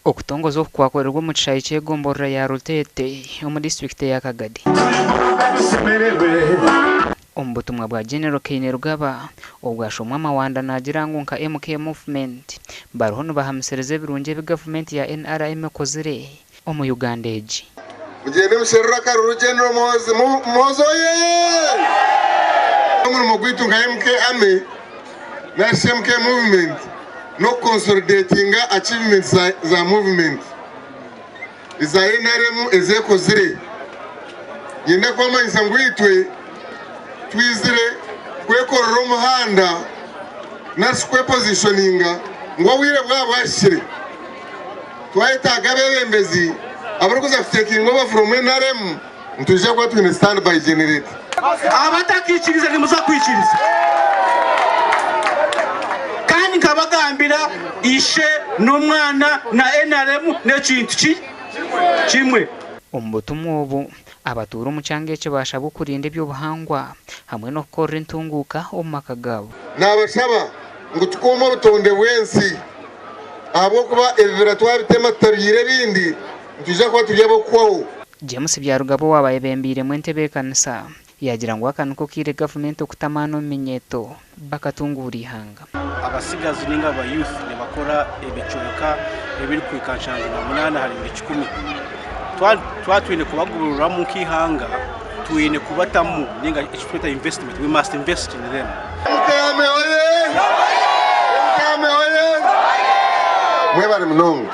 okutongoza okukwakorerwa omu kishaayi ky'egomborora ya Rutete omu disitulikiti ya Kagadi. Omu butumwa bwa General Kainerugaba obwashomwa amawanda nagira ngu nka MK Movement bariho nibahamusiriza ebirungi ebi gavumenti ya NRM ekozire omu Uganda egi. Mugende musherura karuru General Mozoye omulimo gwitu nka MK Ame na MK Movement no consolidating achievements za movement iza NRM ezekozire yenda kwamanyisa ngwitwe twizire kwekorera umuhanda nasikwe positioninga ngo wire bwabashire twayetaga bebembezi abarukuza taking over from NRM ntuje kwa twine standby generator abatakikiriza nimuza kwikiriza kandi nkabagambira ishe n'umwana na NRM n'ekintu kimwe. Omu butumwa obu abatuura omukyanga ekyo bashaba okurinda eby'obuhangwa hamwe n'okukorera entunguuka omu maka gaabo. Nabashaba ngu tukuuma obutonde bw'ensi ahabw'okuba ebibira twabitema tutabire ebindi ntuje kuba turi ab'okwaho. James Byarugabo wabayebembiremu entebe y'ekanisa yagira ngu akanuko kiire gavumenti okutamaana omu minyeeto bakatunguura ihanga. Abasigazi ninga aba youth nebakora ebicoka ebiri kwikanshanju na munana hari buri 10 twatwine kubagurura mu kihanga twine kubatamu ninga ekitweta investment. We must invest in them. Mwebale mnongo